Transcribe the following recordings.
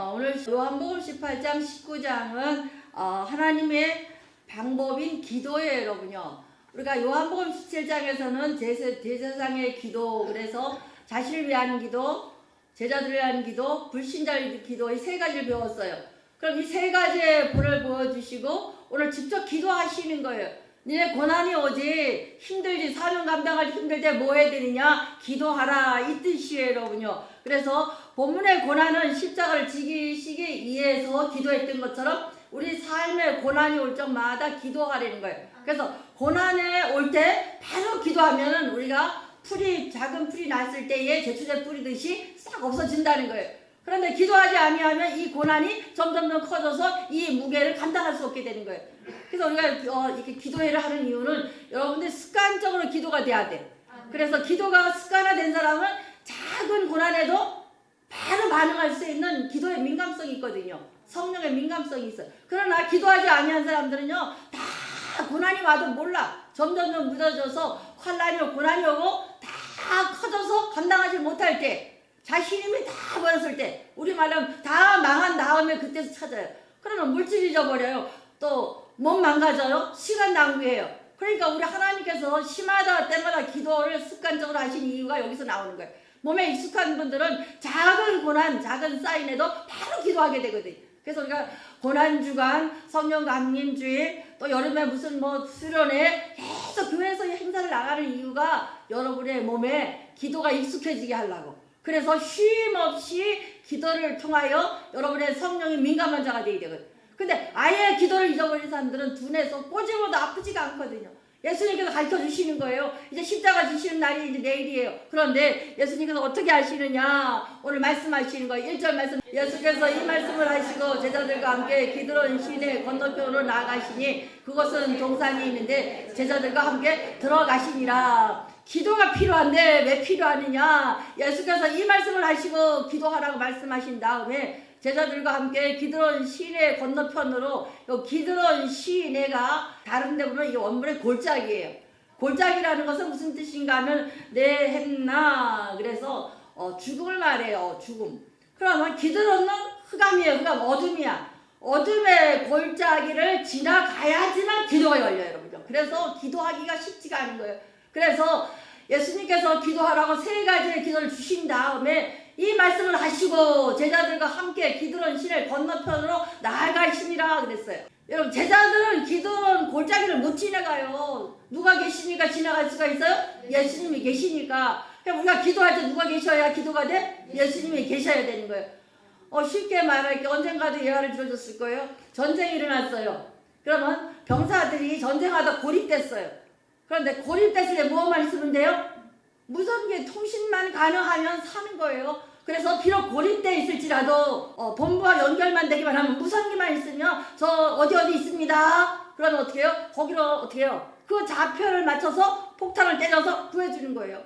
오늘 요한복음 18장 19장은 하나님의 방법인 기도예요, 여러분요. 우리가 요한복음 17장에서는 제사장의 기도, 그래서 자신을 위한 기도, 제자들을 위한 기도, 불신자를 기도, 이 세 가지를 배웠어요. 그럼 이 세 가지의 본을 보여주시고 오늘 직접 기도하시는 거예요. 니네 고난이 오지, 힘들지, 사명 감당하기 힘들 때 뭐 해야 되느냐? 기도하라, 이 뜻이에요, 여러분요. 그래서 본문의 고난은 십자가를 지기시기 위해서 기도했던 것처럼 우리 삶에 고난이 올 적마다 기도하라는 거예요. 그래서 고난에 올 때 바로 기도하면은 우리가 작은 풀이 났을 때에 제초제 뿌리듯이 싹 없어진다는 거예요. 그런데 기도하지 아니하면 이 고난이 점점 더 커져서 이 무게를 감당할 수 없게 되는 거예요. 그래서 우리가 이렇게 기도회를 하는 이유는 여러분들 습관적으로 기도가 돼야 돼. 그래서 기도가 습관화된 사람은 작은 고난에도 바로 반응할 수 있는 기도의 민감성이 있거든요. 성령의 민감성이 있어요. 그러나 기도하지 아니한 사람들은요, 다 고난이 와도 몰라. 점점 묻어져서 환난이 오고 고난이 오고 다 커져서 감당하지 못할 때, 자신 힘이 다 버렸을 때, 우리 말하면 다 망한 다음에 그때서 찾아요. 그러면 물질 잊어버려요. 또 몸 망가져요. 시간 낭비해요. 그러니까 우리 하나님께서 시마다 때마다 기도를 습관적으로 하신 이유가 여기서 나오는 거예요. 몸에 익숙한 분들은 작은 고난, 작은 사인에도 바로 기도하게 되거든요. 그래서 우리가 고난주간, 성령 감림주일, 또 여름에 무슨 수련회 계속 교회에서 행사를 나가는 이유가 여러분의 몸에 기도가 익숙해지게 하려고. 그래서 쉼 없이 기도를 통하여 여러분의 성령이 민감한 자가 되게 되거든요. 근데 아예 기도를 잊어버린 사람들은 둔해서 꼬집어도 아프지가 않거든요. 예수님께서 가르쳐 주시는 거예요. 이제 십자가 지시는 날이 이제 내일이에요. 그런데 예수님께서 어떻게 하시느냐? 오늘 말씀하시는 거예요. 1절 말씀. 예수께서 이 말씀을 하시고 제자들과 함께 기드론 시내 건너편으로 나아가시니 그것은 동산이 있는데 제자들과 함께 들어가시니라. 기도가 필요한데 왜 필요하느냐? 예수께서 이 말씀을 하시고 기도하라고 말씀하신 다음에 제자들과 함께 기드론 시내 건너편으로, 기드론 시내가 다른 데 보면 이 원문의 골짜기예요. 골짜기라는 것은 무슨 뜻인가 하면 네햄나, 그래서 죽음을 말해요. 죽음. 그러면 기드론은 흑암이에요. 흑암, 어둠이야. 어둠의 골짜기를 지나가야지만 기도가 열려요, 여러분요. 그래서 기도하기가 쉽지가 않은 거예요. 그래서 예수님께서 기도하라고 세 가지의 기도를 주신 다음에 이 말씀을 하시고 제자들과 함께 기드론 시내 건너편으로 나아가시니라 그랬어요. 여러분, 제자들은 기드론 골짜기를 못 지나가요. 누가 계시니까 지나갈 수가 있어요? 예수님이 계시니까. 그럼 우리가 기도할 때 누가 계셔야 기도가 돼? 예수님이 계셔야 되는 거예요. 쉽게 말할게, 언젠가도 예화를 들어줬을 거예요. 전쟁이 일어났어요. 그러면 병사들이 전쟁하다 고립됐어요. 그런데 고립됐을 때 뭐만 있으면 돼요? 무선기 통신만 가능하면 사는 거예요. 그래서 비록 고립되어 있을지라도 본부와 연결만 되기만 하면 무선기만 있으면 저 어디 있습니다. 그러면 어떻게 해요? 거기로 어떻게 해요? 그 좌표를 맞춰서 폭탄을 때려서 구해주는 거예요.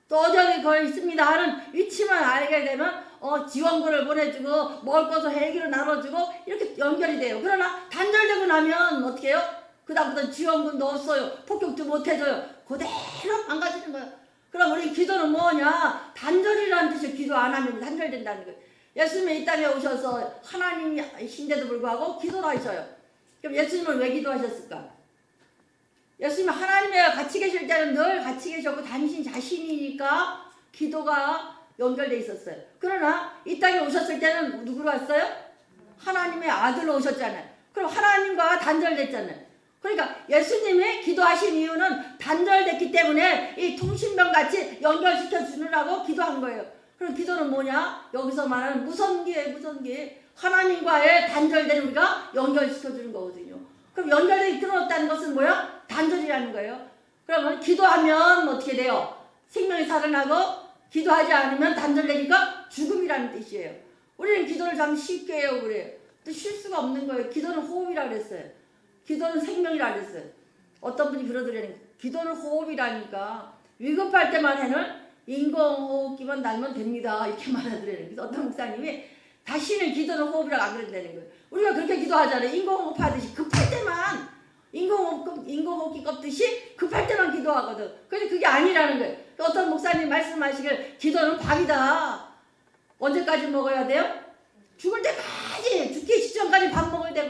또 어디 거기 있습니다 하는 위치만 알게 되면 지원군을 보내주고 먹을 것을 헬기로 나눠주고 이렇게 연결이 돼요. 그러나 단절되고 나면 어떻게 해요? 그다음부터 지원군도 없어요. 폭격도 못해줘요. 그대로 망가지는 거예요. 그럼 우리 기도는 뭐냐? 단절이라는 뜻이 기도 안 하면 단절된다는 거예요. 예수님이 이 땅에 오셔서 하나님이신데도 불구하고 기도를 하셔요. 그럼 예수님은 왜 기도하셨을까? 예수님이 하나님과 같이 계실 때는 늘 같이 계셨고 당신 자신이니까 기도가 연결돼 있었어요. 그러나 이 땅에 오셨을 때는 누구로 왔어요? 하나님의 아들로 오셨잖아요. 그럼 하나님과 단절됐잖아요. 그러니까 예수님이 기도하신 이유는 단절됐기 때문에 이 통신병 같이 연결시켜 주느라고 기도한 거예요. 그럼 기도는 뭐냐? 여기서 말하는 무선기예요. 무선기. 하나님과의 단절된 우리가 연결시켜 주는 거거든요. 그럼 연결되기 끊었다는 것은 뭐야? 단절이라는 거예요. 그러면 기도하면 어떻게 돼요? 생명이 살아나고, 기도하지 않으면 단절되니까 죽음이라는 뜻이에요. 우리는 기도를 참 쉽게 해요. 그래요. 또 쉴 수가 없는 거예요. 기도는 호흡이라고 그랬어요. 기도는 생명이라 그랬어요. 어떤 분이 그러더라니까. 기도는 호흡이라니까. 위급할 때만 해는 인공호흡기만 날면 됩니다. 이렇게 말하더래요. 그래서 어떤 목사님이 다시는 기도는 호흡이라고 안 그런다는 거예요. 우리가 그렇게 기도하잖아요. 인공호흡 하듯이 급할 때만 인공호흡기 꺾듯이 급할 때만 기도하거든. 근데 그게 아니라는 거예요. 어떤 목사님 말씀하시길 기도는 밥이다. 언제까지 먹어야 돼요? 죽을 때까지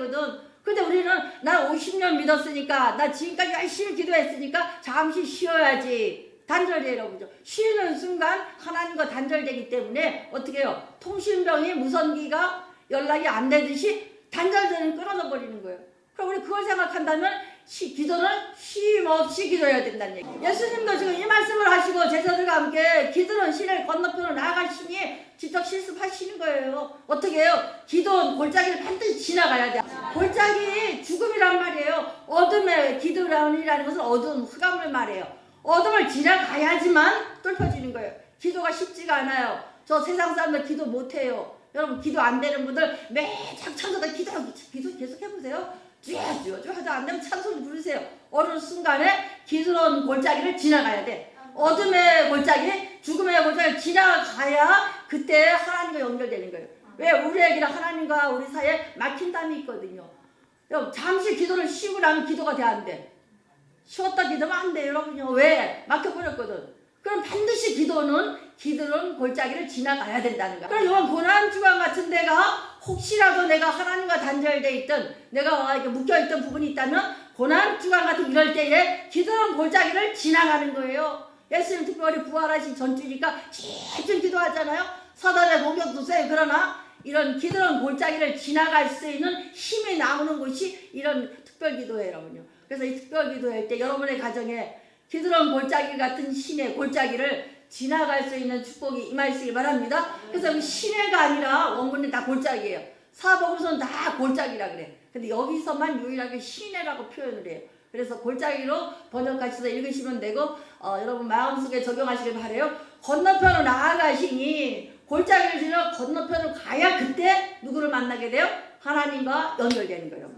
되거든. 근데 우리는 나 50년 믿었으니까, 나 지금까지 열심히 기도했으니까 잠시 쉬어야지. 단절돼요, 그죠? 쉬는 순간 하나님과 단절되기 때문에 어떻게 해요? 통신병이 무선기가 연락이 안 되듯이 단절되는 끊어져 버리는 거예요. 그럼 우리 그걸 생각한다면 기도는 쉼 없이 기도해야 된다는 얘기. 예수님도 지금 이 말씀을 하시고 제자들과 함께 기도는 시내 건너편으로 나아가시니 직접 실습하시는 거예요. 어떻게 해요? 기도는 골짜기를 반드시 지나가야 돼. 골짜기 죽음이란 말이에요. 어둠의 기도라는 것은 어두운 흑암을 말해요. 어둠을 지나가야지만 뚫혀지는 거예요. 기도가 쉽지가 않아요. 저 세상 사람들 기도 못해요. 여러분 기도 안 되는 분들 매장 찬송다 기도 계속 해보세요. 쭉 하도 안 되면 찬송 부르세요. 어느 순간에 기도는 골짜기를 지나가야 돼. 어둠의 골짜기, 죽음의 골짜기를 지나가야 그때 하나님과 연결되는 거예요. 왜? 우리에게는 하나님과 우리 사이에 막힌 담이 있거든요. 여러분 잠시 기도를 쉬고 나면 기도가 돼 안 돼? 쉬었다 기도면 안 돼요, 여러분요. 왜? 막혀버렸거든. 그럼 반드시 기도는 골짜기를 지나가야 된다는 거야. 그럼 이런 고난주간 같은 데가 혹시라도 내가 하나님과 단절돼 있던, 내가 이렇게 묶여있던 부분이 있다면 고난주간 같은 이럴 때에 기도는 골짜기를 지나가는 거예요. 예수님 특별히 부활하신 전주니까 집중 기도하잖아요. 사단의 공격도 세요. 그러나 이런 기도는 골짜기를 지나갈 수 있는 힘이 나오는 곳이 이런 특별 기도예요, 여러분요. 그래서 이 특별 기도할 때 여러분의 가정에 기드론 골짜기 같은 시내 골짜기를 지나갈 수 있는 축복이 임하시길 바랍니다. 그래서 시내가 아니라 원문은 다 골짜기예요. 사복음서는 다 골짜기라 그래. 근데 여기서만 유일하게 시내라고 표현을 해요. 그래서 골짜기로 번역하셔서 읽으시면 되고 여러분 마음속에 적용하시길 바라요. 건너편으로 나아가시니 골짜기를 지나 건너편으로 가야 그때 누구를 만나게 돼요? 하나님과 연결되는 거예요.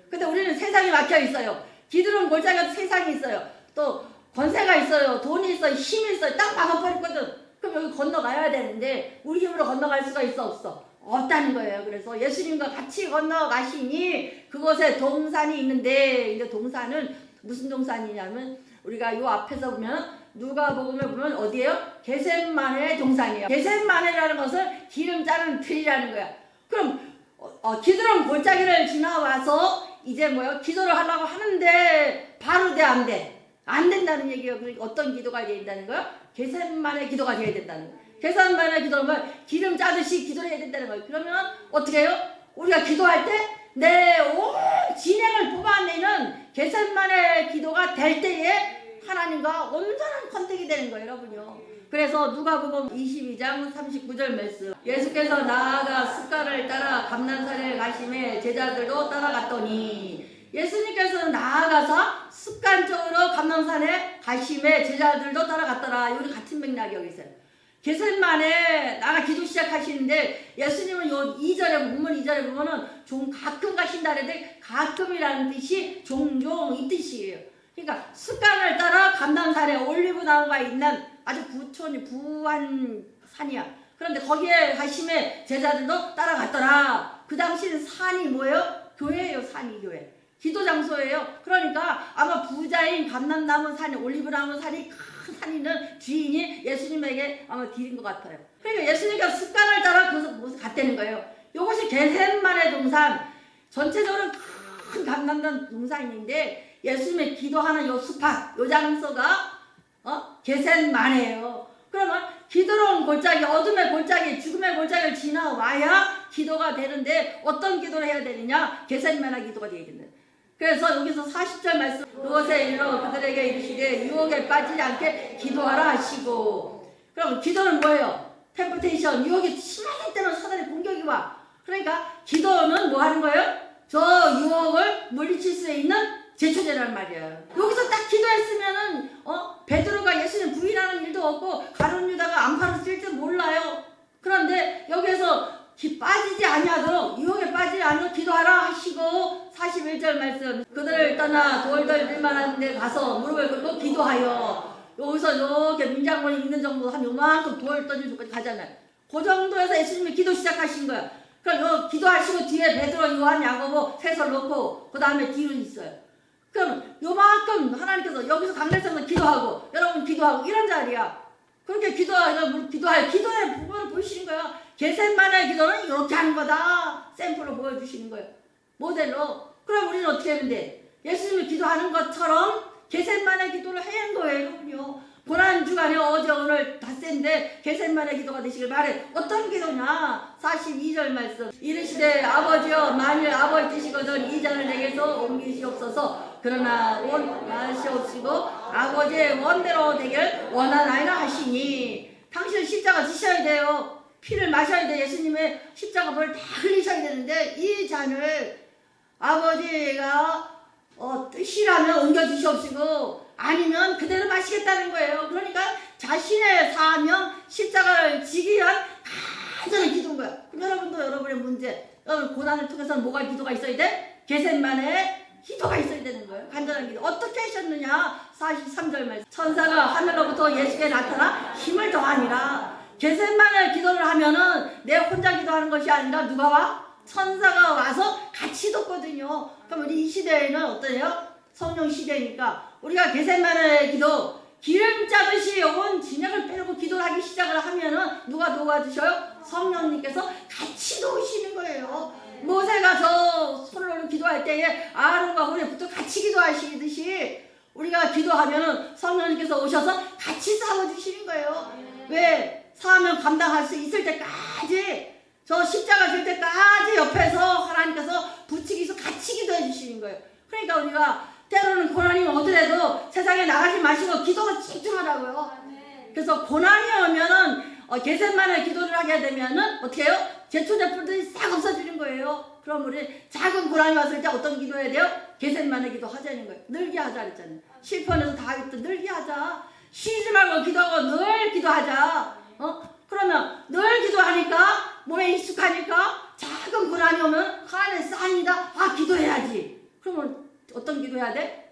근데 우리는 세상에 막혀 있어요. 기드론 골짜기 같은 세상이 있어요. 또 권세가 있어요. 돈이 있어요. 힘이 있어요. 딱 막아버렸거든. 그럼 여기 건너가야 되는데 우리 힘으로 건너갈 수가 있어 없어? 없다는 거예요. 그래서 예수님과 같이 건너가시니 그곳에 동산이 있는데, 이제 동산은 무슨 동산이냐면 우리가 요 앞에서 보면 누가복음에 보면 어디예요? 겟세마네 동산이에요. 겟세마네라는 것은 기름 자른 틀이라는 거야. 그럼 기드론 골짜기를 지나와서 이제 뭐야? 기도를 하려고 하는데 바로 돼 안 돼? 안 된다는 얘기예요. 그러니까 어떤 기도가 돼야 된다는 거예요? 겟세마네 기도가 돼야 된다는 거예요. 겟세마네 기도는 기름 짜듯이 기도를 해야 된다는 거예요. 그러면 어떻게 해요? 우리가 기도할 때 내 온 진행을 뽑아내는 겟세마네 기도가 될 때에 하나님과 온전한 컨택이 되는 거예요, 여러분요. 그래서 누가복음 22장 39절 말씀. 예수께서 나아가 숫가를 따라 감난산에 가심에 제자들도 따라갔더니, 예수님께서는 나아가서 습관적으로 감난산에 가심에 제자들도 따라갔더라. 여기 같은 맥락이 여기 있어요. 겟세마네 나가 기도 시작하시는데 예수님은 요 2절에 본문 2절에 보면은 좀 가끔 가신다 그랬는데 가끔이라는 뜻이 종종 이 뜻이에요. 그러니까 습관을 따라 감난산에 올리브 나무가 있는 아주 부한 산이야. 그런데 거기에 가심에 제자들도 따라갔더라. 그 당시는 산이 뭐예요? 교회예요. 산이 교회. 기도 장소예요. 그러니까 아마 부자인 감람나무 산이, 올리브나무 산이 큰 산이는 주인이 예수님에게 아마 드린 것 같아요. 그러니까 예수님께서 습관을 따라 그곳에 갔다는 거예요. 이것이 겟세마네 동산, 전체적으로 큰 감람나무 동산인데 예수님의 기도하는 요 숲밭, 요 장소가 겟세마네예요. 그러면 기도로운 골짜기, 어둠의 골짜기, 죽음의 골짜기를 지나와야 기도가 되는데 어떤 기도를 해야 되느냐? 겟세마네 기도가 되어야 된다. 그래서 여기서 40절 말씀, 그것에 이르러 그들에게 이르시되 유혹에 빠지지 않게 기도하라 하시고. 그럼 기도는 뭐예요? 템프테이션, 유혹이 심하게 때는 사단의 공격이 와. 그러니까 기도는 뭐 하는 거예요? 저 유혹을 물리칠 수 있는 제초제란 말이에요. 여기서 딱 기도했으면은 베드로가 예수님 부인하는 일도 없고 가룟 유다가 안파를 쓸지 몰라요. 그런데 여기에서 빠지지 아니하도록, 유혹에 빠지지 않도록 기도하라 하시고 41절 말씀, 그들을 떠나 돌들 밀만한 데 가서 무릎을 꿇고 기도하여. 여기서 이렇게 민장군이 있는 정도 한 요만큼 돌 던질 정도까지 가잖아요. 그 정도에서 예수님이 기도 시작하신 거야. 그럼 기도하시고 뒤에 베드로, 요한, 야고보 셋을 놓고 그 다음에 뒤로 있어요. 그럼 요만큼 하나님께서 여기서 강렬성을 기도하고 여러분 기도하고 이런 자리야. 그렇게 기도할 기도의 부분을 보여주시는 거예요. 겟세마네 기도는 이렇게 하는 거다. 샘플로 보여주시는 거예요. 모델로. 그럼 우리는 어떻게 하면 돼? 예수님이 기도하는 것처럼 겟셋만의 기도를 하는 거예요. 여러분요. 고난 주간에 어제 오늘 닷새인데 겟셋만의 기도가 되시길 바래. 어떤 기도냐? 42절 말씀. 이르시되 아버지여 만일 아버지 뜻이거든 이 잔을 내게서 옮기시옵소서. 그러나 원하시옵시고 아버지의 원대로 되길 원하나이다 하시니. 당신은 십자가 지셔야 돼요. 피를 마셔야 돼. 예수님의 십자가 벌을 다 흘리셔야 되는데 이 잔을 아버지가 뜻이라면 옮겨주시옵시고 아니면 그대로 마시겠다는 거예요. 그러니까 자신의 사명 십자가를 지기 위한 간절한 기도인 거야. 그럼 여러분도 여러분의 문제, 여러분 고난을 통해서 뭐가 기도가 있어야 돼? 겟셋만의 기도가 있어야 되는 거예요. 간절한 기도. 어떻게 하셨느냐? 43절 말씀. 천사가 하늘로부터 예수께 나타나 힘을 더하니라. 겟셋만의 기도를 하면은 내 혼자 기도하는 것이 아니라 누가 와? 천사가 와서 같이 돕거든요. 그럼 우리 이 시대에는 어떠해요? 성령 시대니까 우리가 겟셋만의 기도 기름 짜듯이 온 진영을 빼고 기도를 하기 시작을 하면은 누가 도와주셔요? 성령님께서 같이 도우시는 거예요. 모세가 저 손으로 기도할 때에 아론과 홀에부터 같이 기도하시듯이 우리가 기도하면은 성령님께서 오셔서 같이 싸워주시는 거예요. 왜? 사명 감당할 수 있을 때까지 저 십자가 질 때까지 옆에서 하나님께서 부치기서 같이 기도해 주시는 거예요. 그러니까 우리가 때로는 고난이 오더라도 세상에 나가지 마시고 기도로 집중하라고요. 그래서 고난이 오면은 겟셋만의 기도를 하게 되면은 어떻게 해요? 제초제풀들이 싹 없어지는 거예요. 그럼 우리 작은 고난이 왔을 때 어떤 기도해야 돼요? 겟셋만의 기도 하자는 거예요. 늘게 하자 그랬잖아요. 시편에서 다윗도 늘게 하자. 쉬지 말고 기도하고 늘 기도하자. 그러면 늘 기도하니까 몸에 익숙하니까 작은 고난이 오면 하나님의 사인이다. 아 기도해야지. 그러면 어떤 기도해야 돼?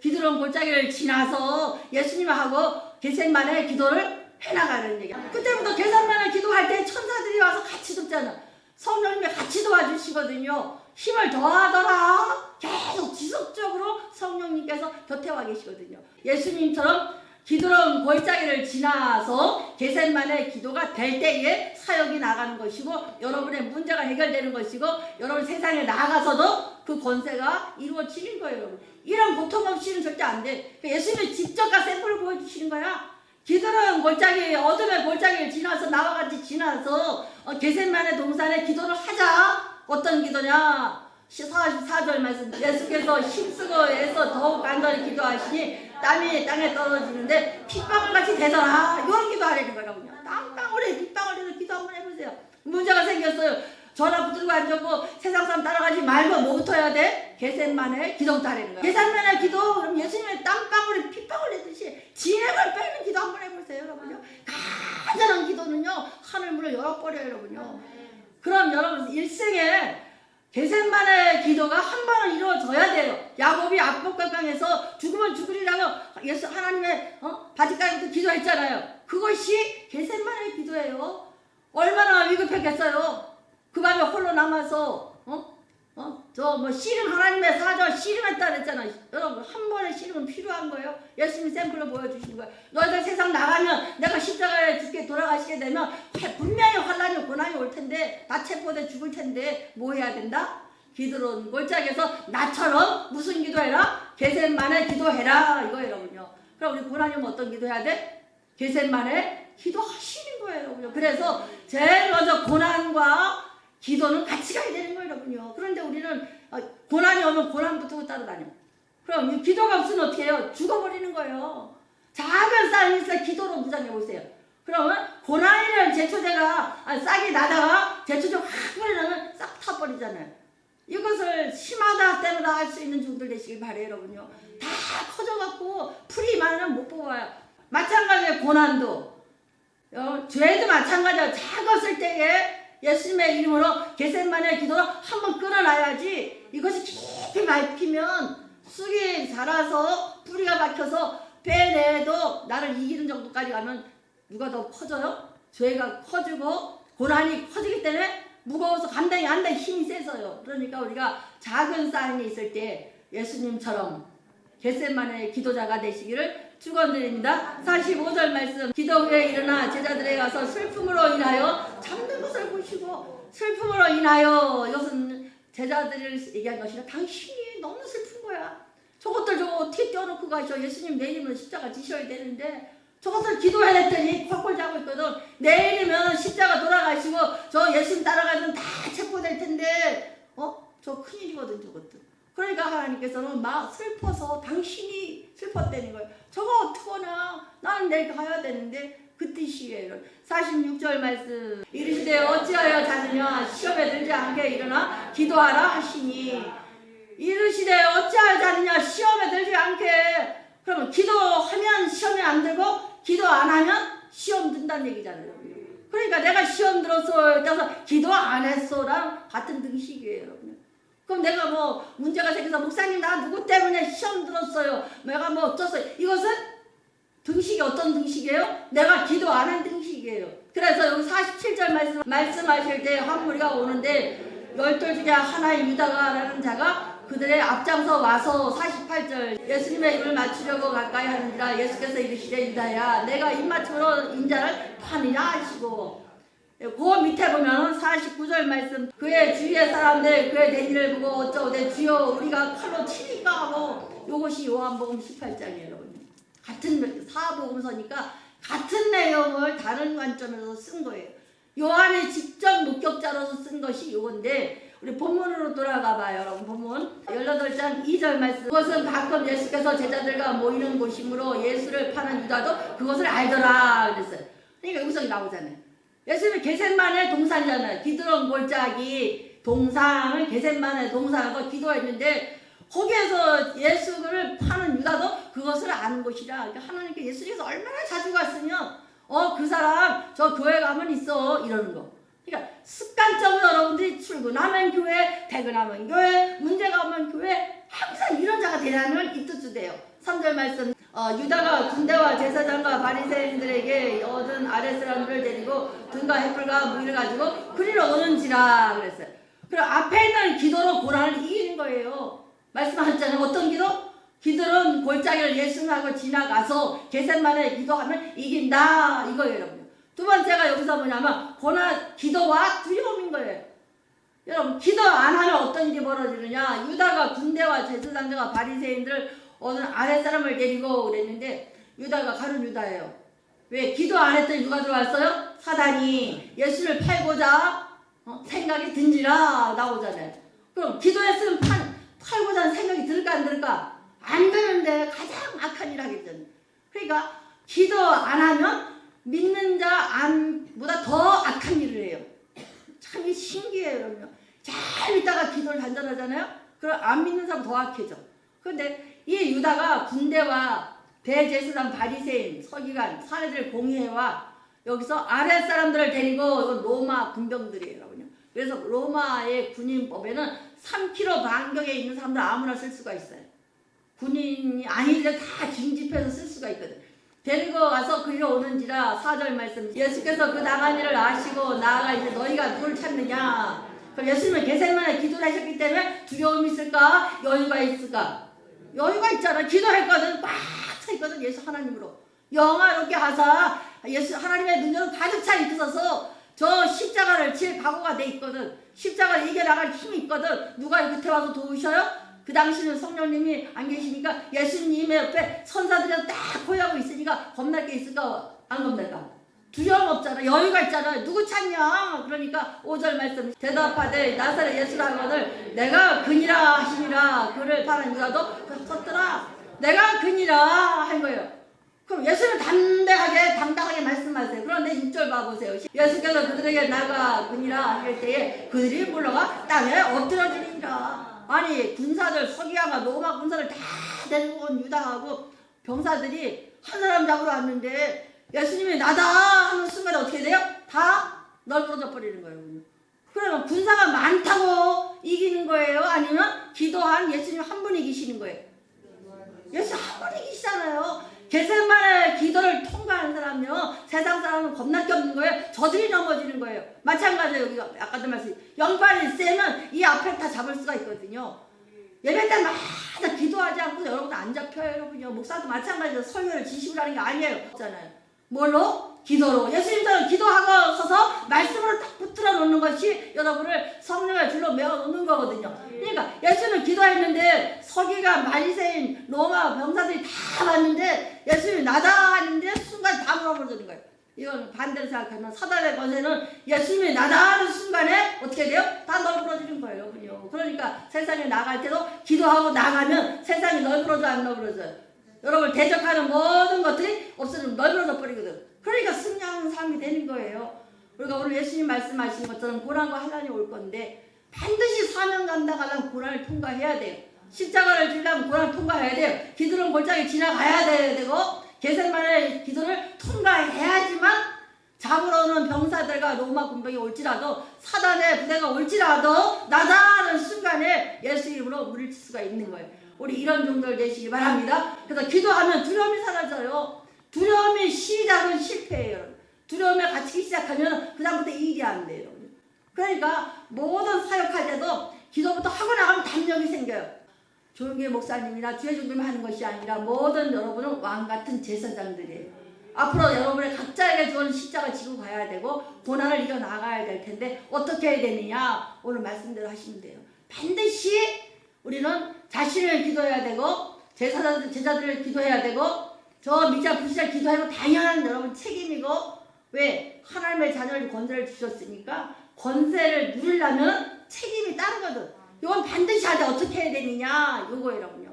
기드론 골짜기를 지나서 예수님하고 겟셋만의 기도를 해나가는 얘기야. 그때부터 겟셋만의 기도할 때 천사들이 와서 같이 돕잖아. 성령님이 같이 도와주시거든요. 힘을 더하더라. 계속 지속적으로 성령님께서 곁에 와 계시거든요. 예수님처럼 기드론 골짜기를 지나서 겟셋만의 기도가 될 때에 사역이 나가는 것이고 여러분의 문제가 해결되는 것이고 여러분 세상에 나가서도 그 권세가 이루어지는 거예요. 여러분. 이런 고통 없이는 절대 안 돼. 예수님이 직접 가서 샘플을 보여주시는 거야. 기드론 골짜기 어둠의 골짜기를 지나서 나와 같이 지나서 겟셋만의 동산에 기도를 하자. 어떤 기도냐? 44절 말씀. 예수께서 힘쓰고 애써 더욱 간절히 기도하시니 땀이 땅에 떨어지는데 핏방울같이 되더라. 이런 기도하려는 거라고요. 땀방울에 핏방울에서 기도 한번 해보세요. 문제가 생겼어요. 전화 붙들고 앉았고 세상 사람 따라가지 말고 뭐부터 해야 돼? 겟셋만의 기도부터 하려는 거야. 겟셋만의 기도 그럼 예수님의 땀방울에 핏방울 내듯이 진액을 빼는 기도 한번 해보세요. 여러분요. 간절한 기도는요 하늘문을 열어버려요. 여러분요. 그럼 여러분 일생에 겟셋만의 기도가 한 번은 이루어져야 돼요. 야곱이 압록강강에서 죽으면 죽으리라고 예수 하나님의 바지가부터 기도했잖아요. 그것이 겟셋만의 기도예요. 얼마나 위급했겠어요. 그 밤에 홀로 남아서 씨름 하나님의 사자 씨름했다 그랬잖아요. 여러분 한 번의 씨름은 필요한 거예요. 예수님 샘플로 보여주시는 거예요. 너희들 세상 나가면 내가 십자가에 죽게 돌아가시게 되면 분명히 환난이 고난이 올 텐데 나 체포돼 죽을 텐데 뭐 해야 된다? 기드론 골짜기에서 나처럼 무슨 기도해라? 겟셋만의 기도해라 이거예요. 여러분요. 그럼 우리 고난이 오면 어떤 기도해야 돼? 겟셋만의 기도하시는 거예요. 여러분요. 그래서 제일 먼저 고난과 기도는 같이 가야 되는 거예요. 여러분요. 그런데 우리는 고난이 오면 고난부터 따라다녀. 그럼 기도가 없으면 어떻게 해요? 죽어버리는 거예요. 작은 쌀이 있어 기도로 무장해보세요. 그러면 고난이라는 제초제가 싹이 나다가 제초제 확 버리면 싹 타버리잖아요. 이것을 심하다 때마다 할 수 있는 종들 되시길 바래요. 여러분요. 다 커져갖고 풀이 많으면 못 뽑아요. 마찬가지로 고난도 죄도 마찬가지야. 작았을 때에 예수님의 이름으로 겟셋만의 기도로 한번 끊어놔야지. 이것이 깊이 밟히면 쑥이 자라서 뿌리가 박혀서 빼내도 나를 이기는 정도까지 가면 누가 더 커져요? 죄가 커지고 고난이 커지기 때문에 무거워서 감당이 안 돼. 힘이 세서요. 그러니까 우리가 작은 사인이 있을 때 예수님처럼 겟셋만의 기도자가 되시기를 축원드립니다. 45절 말씀. 기도 후에 일어나 제자들에게 가서 슬픔으로 인하여 잠든 것을 보시고 슬픔으로 인하여 이것은 제자들을 얘기한 것이라 당신이 너무 슬픈 거야. 저것들 저거 어떻게 떼어놓고 가셔. 예수님 내일이면 십자가 지셔야 되는데 저것들 기도해냈더니 콜콜 자고 있거든. 내일이면 십자가 돌아가시고 저 예수님 따라가면 다 체포될 텐데 저 큰일이거든 저것들. 그러니까 하나님께서는 막 슬퍼서 당신이 슬펐다는 거예요. 저거 어떡하나 나는 내일 가야 되는데 그 뜻이에요. 46절 말씀 이르시되 어찌하여 자느냐 시험에 들지 않게 일어나 기도하라 하시니 이르시되 어찌하여 자느냐 시험에 들지 않게. 그러면 기도하면 시험에 안 들고 기도 안 하면 시험 든다는 얘기잖아요. 그러니까 내가 시험 들었어 그래서 기도 안 했어랑 같은 등식이에요 여러분. 그럼 내가 뭐 문제가 생겨서 목사님 나 누구 때문에 시험 들었어요 내가 뭐 어쩌어요 이것은 등식이 어떤 등식이에요? 내가 기도 안 한 등식이에요. 그래서 여기 47절 말씀하실 때 한 무리가 오는데 열둘 중에 하나의 유다가라는 자가 그들의 앞장서 와서 48절 예수님의 입을 맞추려고 가까이 하는지라 예수께서 이르시되 유다야 내가 입맞춤으로 인자를 파느냐 하시고 그 밑에 보면 49절 말씀 그의 주위의 사람들 그의 대기를 보고 어쩌오되 주여 우리가 칼로 치니까 하고 요것이 요한복음 18장이에요 여러분. 같은 사복음서니까 같은 내용을 다른 관점에서 쓴 거예요. 요한이 직접 목격자로서 쓴 것이 요건데 우리 본문으로 돌아가 봐요 여러분. 본문 18장 2절 말씀 그것은 가끔 예수께서 제자들과 모이는 곳이므로 예수를 파는 유다도 그것을 알더라 그랬어요. 그러니까 여기서 나오잖아요. 예수님이 게셋마네 동산이잖아요. 기드론 골짜기 동상을 게셋마네 동산에서 기도했는데 거기에서 예수를 파는 유다도 그것을 아는 것이라. 그러니까 하나님께 예수님께서 얼마나 자주 갔으면 그 사람 저 교회 가면 있어 이러는 거. 그러니까 습관적으로 여러분들이 출근하면 교회, 퇴근하면 교회, 문제가 오면 교회 항상 이런 자가 되라는 이 뜻도 돼요. 3절 말씀 유다가 군대와 제사장과 바리새인들에게 얻은 아랫 사람들을 데리고 등과 횃불과 무기를 가지고 그리로 오는지라 그랬어요. 그리고 앞에 있는 기도로 고난을 이기는 거예요. 말씀하셨잖아요. 어떤 기도? 기도는 골짜기를 예수님하고 지나가서 게셋마네 기도하면 이긴다 이거예요 여러분. 두 번째가 여기서 뭐냐면 고난, 기도와 두려움인 거예요. 여러분 기도 안 하면 어떤 일이 벌어지느냐. 유다가 군대와 제사장과 바리새인들을 어느 아랫사람을 데리고 그랬는데 유다가 가룟 유다예요. 왜? 기도 안 했더니 누가 들어왔어요? 사단이 예수를 팔고자 생각이 든지라 나오잖아요. 그럼 기도했으면 팔고자 하는 생각이 들까 안 들까? 안 드는데 가장 악한 일 하겠잖아요. 그러니까 기도 안 하면 믿는 자보다 더 악한 일을 해요. 참 신기해요 여러분. 잘 믿다가 기도를 단절하잖아요. 그럼 안 믿는 사람 더 악해져. 그런데 이 유다가 군대와 대제사장 바리새인 서기관 사내들 공회와 여기서 아랫 사람들을 데리고 로마 군병들이에요 여러분요. 그래서 로마의 군인법에는 3km 반경에 있는 사람들 아무나 쓸 수가 있어요. 군인이 아니더라도 다 징집해서 쓸 수가 있거든. 데리고 와서 그리로 오는지라 4절 말씀 예수께서 그 나간 일을 아시고 나아가 이제 너희가 누굴 찾느냐. 그럼 예수님은 게셋마네 기도를 하셨기 때문에 두려움이 있을까? 여유가 있을까? 여유가 있잖아. 기도했거든. 꽉 차 있거든. 예수 하나님으로. 영화롭게 하사 예수 하나님의 능력은 가득 차 있어서 저 십자가를 칠 각오가 돼 있거든. 십자가를 이겨나갈 힘이 있거든. 누가 이 끝에 와서 도우셔요? 그 당시는 성령님이 안 계시니까 예수님의 옆에 선사들이 딱 포위하고 있으니까 겁날 게 있을까? 안 겁날까? 두려움 없잖아. 여유가 있잖아. 누구 찾냐? 그러니까 5절 말씀 대답하되 나사렛 예수라 하거늘 내가 그니라 하시니라. 그를 파는 유다도 섰더라. 내가 그니라 한 거예요. 그럼 예수는 당당하게 말씀하세요. 그런데 6절 봐보세요. 예수께서 그들에게 나가 그니라 할 때에 그들이 물러가 땅에 엎드러지니라. 아니 군사들 서기관과 로마 군사들 다 데리고 온 유다하고 병사들이 한 사람 잡으러 왔는데 예수님이 나다 하는 순간에 어떻게 돼요? 다 널브러져 버리는 거예요. 그러면 군사가 많다고 이기는 거예요? 아니면 기도한 예수님 한 분이 이기시는 거예요? 예수 한 분이 이기시잖아요. 게셋마네 기도를 통과하는 사람요 세상 사람은 겁날 게 없는 거예요. 저들이 넘어지는 거예요. 마찬가지예요. 여기 아까도 말씀 영빨이 세면 이 앞에 다 잡을 수가 있거든요. 예배 때마다 기도하지 않고 여러분 안 잡혀요. 여러분요. 목사도 마찬가지로 설교를 지식을 하는 게 아니에요. 없잖아요. 뭘로? 기도로. 예수님처럼 기도하고 서서 말씀으로 딱 붙들어 놓는 것이 여러분을 성령의 줄로 메어 놓는 거거든요. 그러니까 예수는 기도했는데 서기가 마리새인 로마 병사들이 다 왔는데 예수님이 나다 하는데 순간 다 물어버리는 거예요. 이건 반대로 생각하면 사단의 권세는 예수님이 나다 하는 순간에 어떻게 돼요? 다 널브러지는 거예요, 여러분요. 그러니까 세상에 나갈 때도 기도하고 나가면 세상이 널브러져 안 널브러져요? 여러분 대적하는 모든 것들이 없어지면 널브러져 버리거든. 그러니까 승리하는 삶이 되는 거예요. 우리가 오늘 예수님 말씀하신 것처럼 고난과 환난이 올 건데 반드시 사명 감당하려면 고난을 통과해야 돼요. 십자가를 지려면 고난을 통과해야 돼요. 기드론 골짜기 지나가야 되고 겟세마네 기도를 통과해야지만 잡으러 오는 병사들과 로마 군병이 올지라도 사단의 부대가 올지라도 나다는 순간에 예수 이름으로 물리칠 수가 있는 거예요. 우리 이런 종들 되시기 바랍니다. 그래서 기도하면 두려움이 사라져요. 두려움이 시작은 실패예요. 두려움에 갇히기 시작하면 그다음부터 일이 안 돼요. 그러니까 모든 사역할 때도 기도부터 하고 나가면 담력이 생겨요. 조용계 목사님이나 주의 종들만 하는 것이 아니라 모든 여러분은 왕같은 제사장들이에요. 앞으로 여러분의 각자에게 주어진 십자가 지고 가야 되고 고난을 이겨나가야 될 텐데 어떻게 해야 되느냐, 오늘 말씀대로 하시면 돼요. 반드시 우리는 자신을 기도해야 되고 제자들을 기도해야 되고 저 미자 불시자 기도하는 거 당연한 여러분 책임이고, 왜? 하나님의 자녀를 권세를 주셨으니까 권세를 누리려면 책임이 따르거든. 이건 반드시 하되 어떻게 해야 되느냐, 요거예요.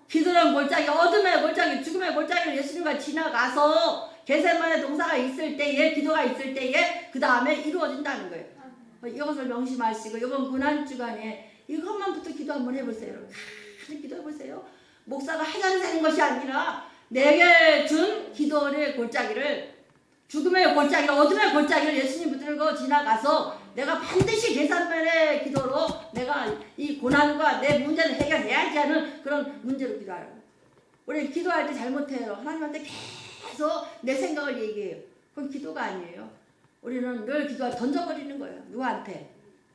기드론 골짜기, 어둠의 골짜기, 죽음의 골짜기를 예수님과 지나가서 겟세마네 동사가 있을 때에, 기도가 있을 때에 그 다음에 이루어진다는 거예요. 이것을 명심하시고 이번 고난주간에 이것만부터 기도 한번 해보세요. 기도해보세요. 목사가 하자는 사는 것이 아니라 내게 준 기도의 골짜기를, 죽음의 골짜기를, 어둠의 골짜기를 예수님 붙들고 지나가서 내가 반드시 겟세마네 기도로 내가 이 고난과 내 문제를 해결해야지 하는 그런 문제로 기도하라고. 우리 기도할 때 잘못해요. 하나님한테 계속 내 생각을 얘기해요. 그건 기도가 아니에요. 우리는 늘 기도할 던져버리는 거예요. 누구한테?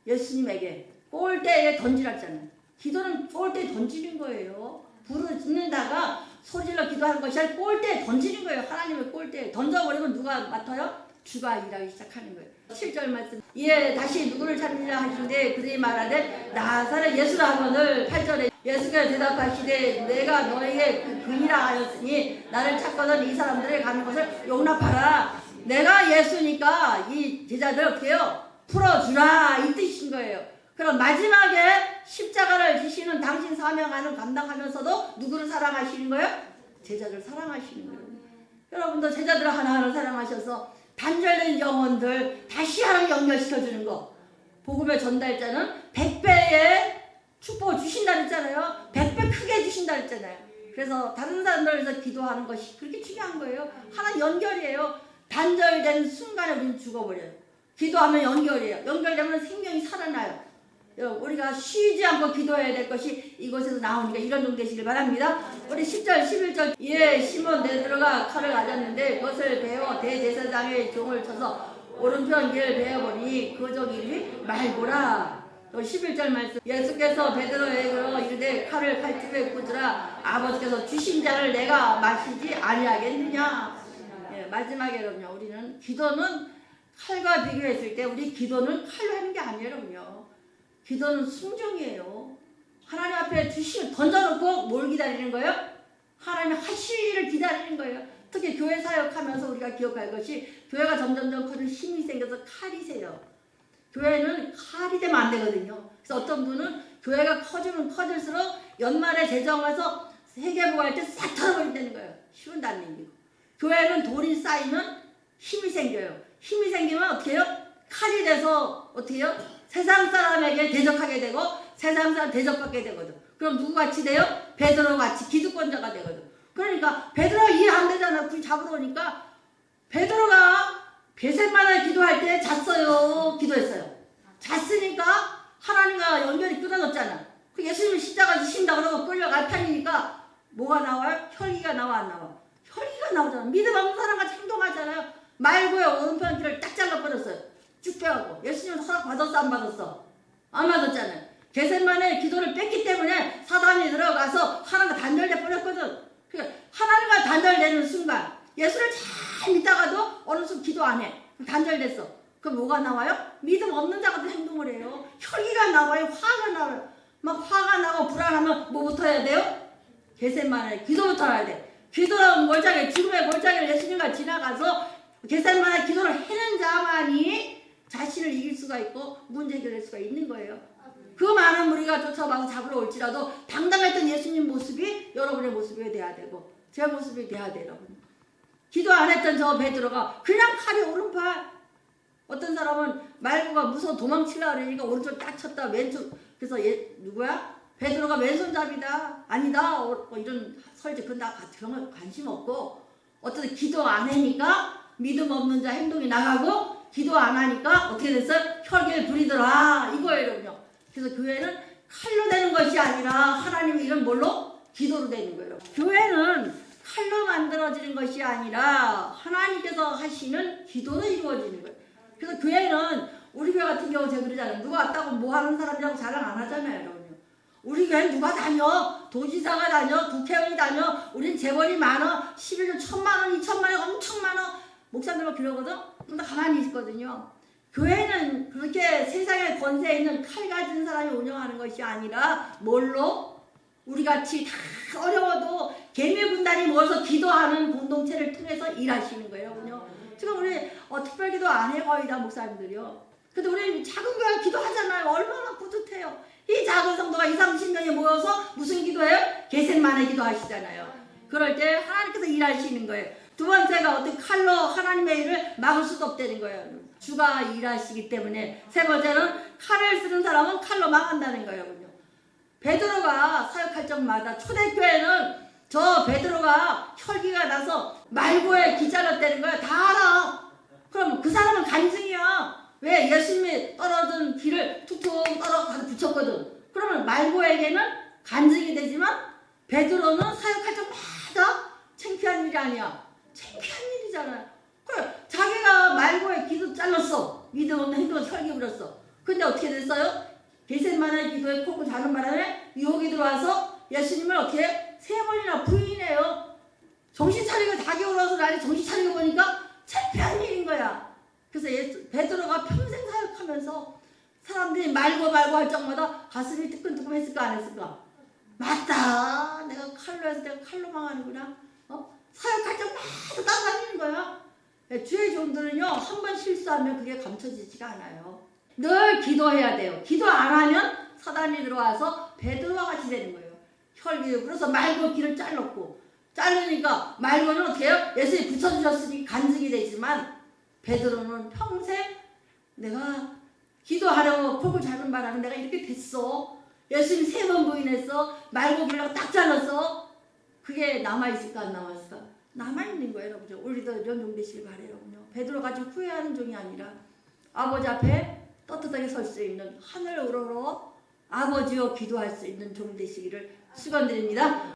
예수님에게. 꼴대에 던지라 했잖아요. 기도는 꼴대에 던지는 거예요. 불을 짓는다가 소질러 기도하는 것이 아니라 꼴대에 던지는 거예요. 하나님의 꼴대에 던져버리면 누가 맡아요? 주가 일하기 시작하는 거예요. 7절 말씀. 예, 다시 누구를 찾느냐 하시는데 그들이 말하되 나사렛 예수라 하거늘. 8절에 예수께서 대답하시되 내가 너에게 그이라 하였으니 나를 찾거든 이 사람들의 가는 것을 용납하라. 내가 예수니까 이 제자들 어떻게 해요? 풀어주라, 이 뜻인 거예요. 그럼 마지막에 십자가를 지시는 당신 사명하는 감당하면서도 누구를 사랑하시는 거예요? 제자들 사랑하시는 거예요. 여러분도 제자들 하나하나 사랑하셔서 단절된 영혼들 다시 하나님 연결시켜주는 거. 복음의 전달자는 100배의 축복을 주신다 그랬잖아요. 100배 크게 주신다 그랬잖아요. 그래서 다른 사람들에서 기도하는 것이 그렇게 중요한 거예요. 하나님 연결이에요. 단절된 순간에 우리는 죽어버려요. 기도하면 연결이에요. 연결되면 생명이 살아나요. 우리가 쉬지 않고 기도해야 될 것이 이곳에서 나오니까 이런 종 되시길 바랍니다. 우리 10절 11절. 예, 시몬 베드로가 칼을 가졌는데 그것을 베어 대제사장의 종을 쳐서 오른편 귀를 베어보니 그 종 이름이 말고라. 또 11절 말씀. 예수께서 베드로에게 이르되 칼을 칼집에 꽂으라. 아버지께서 주신 잔을 내가 마시지 아니하겠느냐. 예, 마지막에 여러분요, 우리는 기도는 칼과 비교했을 때 우리 기도는 칼로 하는 게 아니에요, 여러분요. 기도는 순종이에요. 하나님 앞에 던져놓고 뭘 기다리는 거예요? 하나님 하실 일을 기다리는 거예요. 특히 교회 사역하면서 우리가 기억할 것이 교회가 점점점 커지는 힘이 생겨서 칼이 세요. 교회는 칼이 되면 안 되거든요. 그래서 어떤 분은 교회가 커지면 커질수록 연말에 재정 와서 세계보고할 때 싹 털어버린다는 거예요. 쉬운 다는 얘기고. 교회는 돈이 쌓이면 힘이 생겨요. 힘이 생기면 어떻게 해요? 칼이 돼서 어떻게 해요? 세상 사람에게 대적하게 되고 세상 사람 대적받게 되거든. 그럼 누구같이 돼요? 베드로같이 기득권자가 되거든. 그러니까 베드로가 일 안 되잖아. 굴 잡으러 오니까 베드로가 겟세마네 기도할 때 잤어요? 기도했어요? 잤으니까 하나님과 연결이 끊어졌잖아. 그 예수님이 십자가 지신다 그러고 끌려갈 판이니까 뭐가 나와요? 혈기가 나와 안 나와? 혈기가 나오잖아. 믿음 없는 사람같이 행동하잖아요. 말고요, 오른편 귀를 딱 잘라버렸어요. 쭉 빼고. 예수님은 허락 받았어, 안 받았어? 안 받았잖아요. 겟세마네 기도를 뺐기 때문에 사단이 들어가서 하나님과 단절돼 버렸거든. 그러니까 하나님과 단절되는 순간 예수를 잘 잘 믿다가도 어느 순간 기도 안 해. 단절됐어. 그럼 뭐가 나와요? 믿음 없는 자가 행동을 해요. 혈기가 나와요. 화가 나와요. 막 화가 나고 불안하면 뭐부터 해야 돼요? 겟세마네 기도부터 해야 돼. 기도라는 골짜기, 죽음의 골짜기를 예수님과 지나가서 겟세마네 기도를 해는 자만이 자신을 이길 수가 있고 문제 해결할 수가 있는 거예요. 그 많은 무리가 쫓아와서 잡으러 올지라도 당당했던 예수님 모습이 여러분의 모습이 돼야 되고 제 모습이 돼야 돼요. 여러분. 기도 안 했던 저 베드로가 그냥 칼이 오른팔. 어떤 사람은 말고가 무서워 도망치려고 그러니까 오른쪽 딱 쳤다 왼쪽. 그래서 누구야? 베드로가 왼손잡이다. 아니다. 이런 설정. 그건 나 그런 거 관심 없고 어떤 기도 안 하니까 믿음 없는 자 행동이 나가고 기도 안 하니까 어떻게 됐어요? 혈기를 부리더라. 이거예요. 여러분요. 그래서 교회는 칼로 되는 것이 아니라 하나님의 이런 뭘로? 기도로 되는 거예요. 교회는 칼로 만들어지는 것이 아니라 하나님께서 하시는 기도로 이루어지는 거예요. 그래서 교회는 우리 교회 같은 경우 제가 그러잖아요. 누가 왔다고 뭐 하는 사람이라고 자랑 안 하잖아요. 여러분요. 우리 교회는 누가 다녀? 도지사가 다녀? 국회의원이 다녀? 우린 재벌이 많아. 11조 1,000만 원, 2,000만 원 엄청 많아. 목사님들만 그러거든? 근데 가만히 있거든요. 교회는 그렇게 세상에 권세 있는 칼 가진 사람이 운영하는 것이 아니라 뭘로? 우리같이 다 어려워도 개미 군단이 모여서 기도하는 공동체를 통해서 일하시는 거예요. 여러분요. 지금 우리 특별기도 안 해 거의 다 목사님들이요. 근데 우리 작은 교회 기도하잖아요. 얼마나 뿌듯해요. 이 작은 성도가 20, 30명이 모여서 무슨 기도해요? 겟세마네 기도하시잖아요. 그럴 때 하나님께서 일하시는 거예요. 두 번째가 어떻게 칼로 하나님의 일을 막을 수도 없다는 거예요. 주가 일하시기 때문에. 세 번째는 칼을 쓰는 사람은 칼로 망한다는 거예요. 베드로가 사역할 적마다 초대교회는 저 베드로가 혈기가 나서 말고에 기잘렸다는 거야. 다 알아. 그럼 그 사람은 간증이야. 왜? 예수님이 떨어진 길을 툭툭 떨어가서 붙였거든. 그러면 말고에게는 간증이 되지만 베드로는 사역할 적마다 창피한 일이 아니야. 창피한 일이잖아요. 그래, 자기가 말고에 기도 잘랐어. 믿음 없는 행동을 혈기 부렸어. 근데 어떻게 됐어요? 겟세마네 기도에 코고 자는 바람에 유혹이 들어와서 예수님을 어떻게 3번이나 부인해요. 정신 차리고 닭이 올라와서 나를 정신 차리고 보니까 창피한 일인 거야. 그래서 베드로가 평생 사역하면서 사람들이 말고 할 적마다 가슴이 뜨끈뜨끈 했을까 안 했을까? 맞다. 내가 칼로 해서 내가 칼로 망하는구나. 사역할 적마다 따라다니는 거야. 주의 종들은요, 한 번 실수하면 그게 감춰지지가 않아요. 늘 기도해야 돼요. 기도 안 하면 사단이 들어와서 베드로와 같이 되는 거예요. 혈기를 불어서 말고 길을 잘랐고, 자르니까 말고는 어떻게 해요? 예수님이 붙여주셨으니 간증이 되지만 베드로는 평생 내가 기도하려고 콕을 잡은 바람에 내가 이렇게 됐어. 예수님 3번 부인했어. 말고 길을 딱 잘랐어. 그게 남아있을까 안 남아있을까? 남아있는 거예요. 여러분. 우리도 이런 종 되시길 바래요. 여러분요. 베드로가 좀 후회하는 종이 아니라 아버지 앞에 떳떳하게 설 수 있는 하늘 우러러 아버지와 기도할 수 있는 종 되시기를 축원드립니다.